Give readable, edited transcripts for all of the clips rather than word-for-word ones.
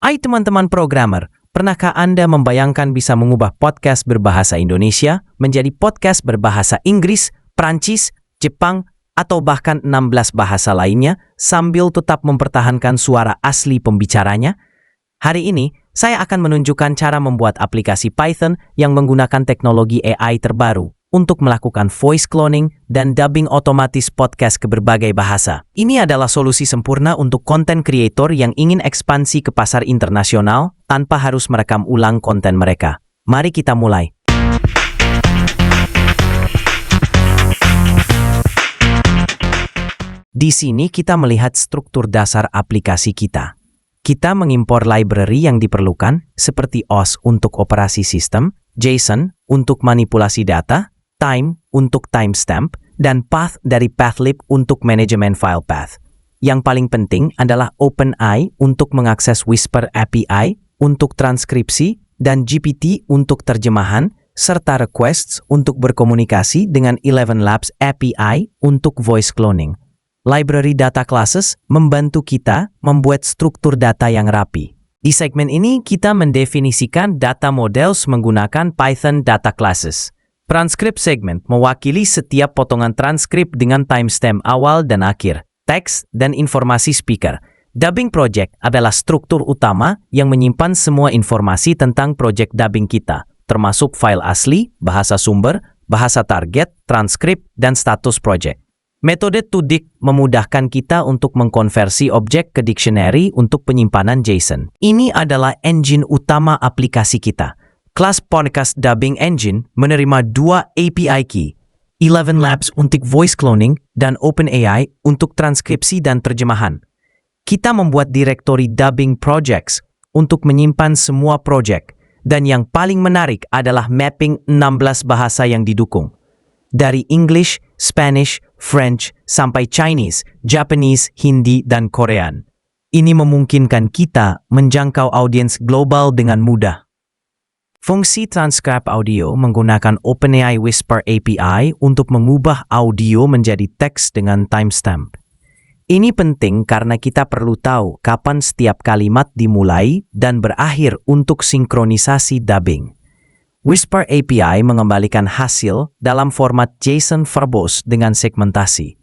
Hai teman-teman programmer, pernahkah Anda membayangkan bisa mengubah podcast berbahasa Indonesia menjadi podcast berbahasa Inggris, Prancis, Jepang, atau bahkan 16 bahasa lainnya sambil tetap mempertahankan suara asli pembicaranya? Hari ini, saya akan menunjukkan cara membuat aplikasi Python yang menggunakan teknologi AI terbaru untuk melakukan voice cloning dan dubbing otomatis podcast ke berbagai bahasa. Ini adalah solusi sempurna untuk konten kreator yang ingin ekspansi ke pasar internasional tanpa harus merekam ulang konten mereka. Mari kita mulai. Di sini kita melihat struktur dasar aplikasi kita. Kita mengimpor library yang diperlukan seperti OS untuk operasi sistem, JSON untuk manipulasi data, time untuk timestamp, dan path dari Pathlib untuk manajemen file path. Yang paling penting adalah OpenAI untuk mengakses Whisper API untuk transkripsi dan GPT untuk terjemahan, serta requests untuk berkomunikasi dengan ElevenLabs API untuk voice cloning. Library Data Classes membantu kita membuat struktur data yang rapi. Di segmen ini kita mendefinisikan data models menggunakan Python Data Classes. Transkrip segment mewakili setiap potongan transkrip dengan timestamp awal dan akhir, teks, dan informasi speaker. Dubbing project adalah struktur utama yang menyimpan semua informasi tentang project dubbing kita, termasuk file asli, bahasa sumber, bahasa target, transkrip, dan status project. Metode ToDict memudahkan kita untuk mengkonversi objek ke dictionary untuk penyimpanan JSON. Ini adalah engine utama aplikasi kita. Kelas Podcast Dubbing Engine menerima dua API key, ElevenLabs untuk voice cloning dan OpenAI untuk transkripsi dan terjemahan. Kita membuat direktori dubbing projects untuk menyimpan semua project, dan yang paling menarik adalah mapping 16 bahasa yang didukung. Dari English, Spanish, French, sampai Chinese, Japanese, Hindi, dan Korean. Ini memungkinkan kita menjangkau audiens global dengan mudah. Fungsi transcribe audio menggunakan OpenAI Whisper API untuk mengubah audio menjadi teks dengan timestamp. Ini penting karena kita perlu tahu kapan setiap kalimat dimulai dan berakhir untuk sinkronisasi dubbing. Whisper API mengembalikan hasil dalam format JSON verbose dengan segmentasi.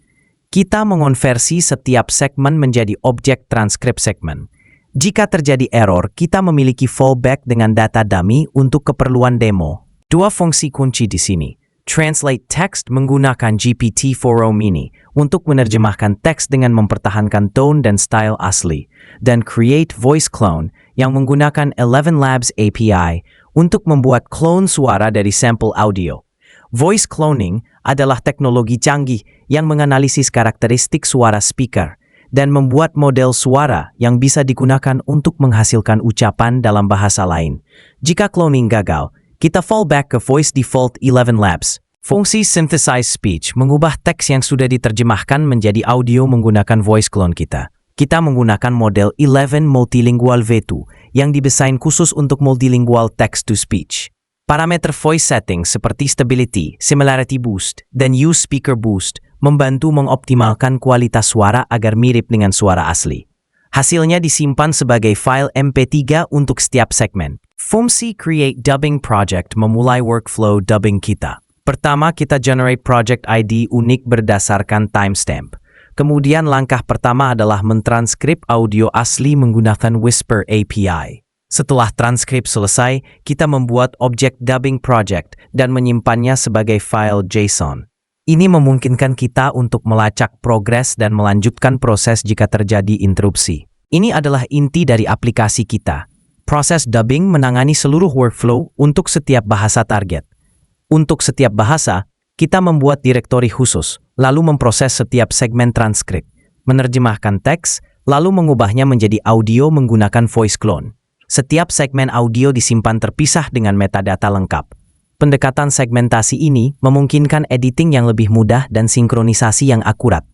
Kita mengonversi setiap segmen menjadi objek transkrip segmen. Jika terjadi error, kita memiliki fallback dengan data dummy untuk keperluan demo. Dua fungsi kunci di sini. Translate text menggunakan GPT-4o Mini untuk menerjemahkan teks dengan mempertahankan tone dan style asli. Dan Create Voice Clone yang menggunakan ElevenLabs API untuk membuat clone suara dari sampel audio. Voice cloning adalah teknologi canggih yang menganalisis karakteristik suara speaker dan membuat model suara yang bisa digunakan untuk menghasilkan ucapan dalam bahasa lain. Jika cloning gagal, kita fallback ke voice default ElevenLabs. Fungsi synthesize speech mengubah teks yang sudah diterjemahkan menjadi audio menggunakan voice clone kita. Kita menggunakan model Eleven Multilingual V2 yang didesain khusus untuk multilingual text-to-speech. Parameter voice settings seperti stability, similarity boost, dan use speaker boost membantu mengoptimalkan kualitas suara agar mirip dengan suara asli. Hasilnya disimpan sebagai file MP3 untuk setiap segmen. Fungsi Create Dubbing Project memulai workflow dubbing kita. Pertama, kita generate project ID unik berdasarkan timestamp. Kemudian langkah pertama adalah mentranskrip audio asli menggunakan Whisper API. Setelah transkrip selesai, kita membuat objek dubbing project dan menyimpannya sebagai file JSON. Ini memungkinkan kita untuk melacak progres dan melanjutkan proses jika terjadi interupsi. Ini adalah inti dari aplikasi kita. Proses dubbing menangani seluruh workflow untuk setiap bahasa target. Untuk setiap bahasa, kita membuat direktori khusus, lalu memproses setiap segmen transkrip, menerjemahkan teks, lalu mengubahnya menjadi audio menggunakan voice clone. Setiap segmen audio disimpan terpisah dengan metadata lengkap. Pendekatan segmentasi ini memungkinkan editing yang lebih mudah dan sinkronisasi yang akurat.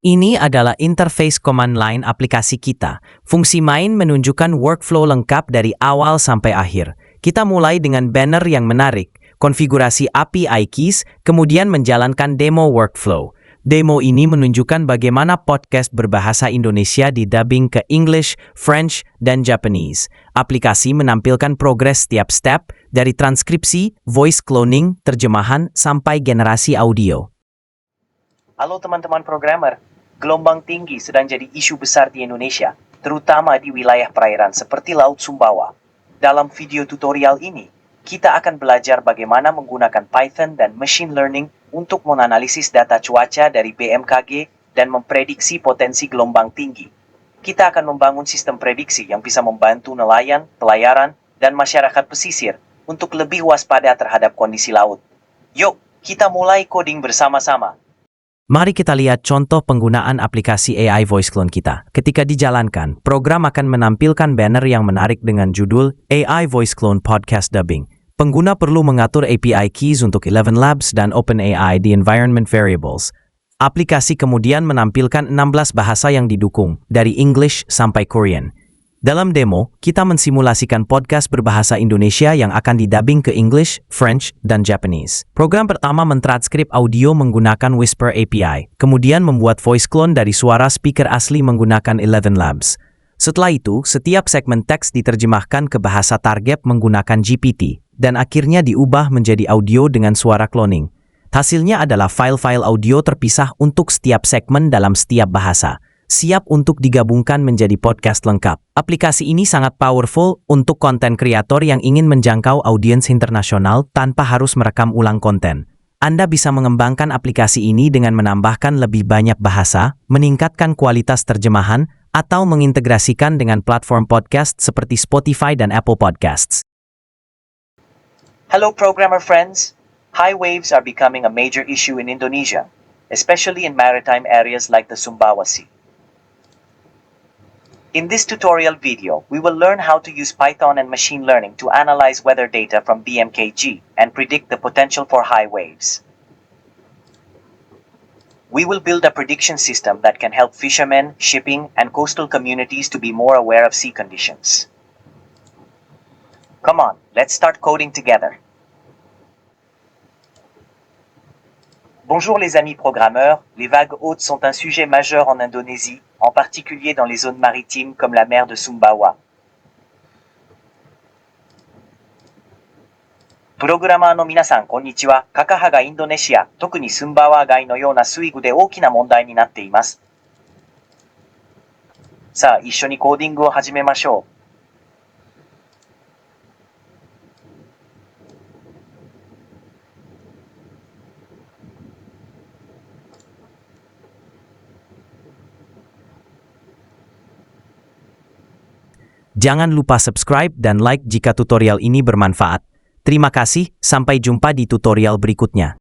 Ini adalah interface command line aplikasi kita. Fungsi main menunjukkan workflow lengkap dari awal sampai akhir. Kita mulai dengan banner yang menarik, konfigurasi API keys, kemudian menjalankan demo workflow. Demo ini menunjukkan bagaimana podcast berbahasa Indonesia didubbing ke English, French, dan Japanese. Aplikasi menampilkan progres setiap step, dari transkripsi, voice cloning, terjemahan, sampai generasi audio. Halo teman-teman programmer, gelombang tinggi sedang jadi isu besar di Indonesia, terutama di wilayah perairan seperti Laut Sumbawa. Dalam video tutorial ini, kita akan belajar bagaimana menggunakan Python dan machine learning untuk menganalisis data cuaca dari BMKG dan memprediksi potensi gelombang tinggi. Kita akan membangun sistem prediksi yang bisa membantu nelayan, pelayaran, dan masyarakat pesisir untuk lebih waspada terhadap kondisi laut. Yuk, kita mulai coding bersama-sama. Mari kita lihat contoh penggunaan aplikasi AI Voice Clone kita. Ketika dijalankan, program akan menampilkan banner yang menarik dengan judul AI Voice Clone Podcast Dubbing. Pengguna perlu mengatur API keys untuk ElevenLabs dan OpenAI di environment variables. Aplikasi kemudian menampilkan 16 bahasa yang didukung, dari English sampai Korean. Dalam demo, kita mensimulasikan podcast berbahasa Indonesia yang akan didubbing ke English, French, dan Japanese. Program pertama mentranskrip audio menggunakan Whisper API, kemudian membuat voice clone dari suara speaker asli menggunakan ElevenLabs. Setelah itu, setiap segmen teks diterjemahkan ke bahasa target menggunakan GPT, dan akhirnya diubah menjadi audio dengan suara cloning. Hasilnya adalah file-file audio terpisah untuk setiap segmen dalam setiap bahasa, siap untuk digabungkan menjadi podcast lengkap. Aplikasi ini sangat powerful untuk konten kreator yang ingin menjangkau audiens internasional tanpa harus merekam ulang konten. Anda bisa mengembangkan aplikasi ini dengan menambahkan lebih banyak bahasa, meningkatkan kualitas terjemahan, atau mengintegrasikan dengan platform podcast seperti Spotify dan Apple Podcasts. Hello programmer friends! High waves are becoming a major issue in Indonesia, especially in maritime areas like the Sumbawa Sea. In this tutorial video, we will learn how to use Python and machine learning to analyze weather data from BMKG and predict the potential for high waves. We will build a prediction system that can help fishermen, shipping, and coastal communities to be more aware of sea conditions. Come on, let's start coding together. Bonjour les amis programmeurs, les vagues hautes sont un sujet majeur en Indonésie, en particulier dans les zones maritimes comme la mer de Sumbawa. Programmerの皆さんこんにちは。カカハがインドネシア、特にスンバワ街のような水具で大きな問題になっています。さあ、一緒にコーディングを始めましょう。Jangan lupa subscribe dan like jika tutorial ini bermanfaat. Terima kasih, sampai jumpa di tutorial berikutnya.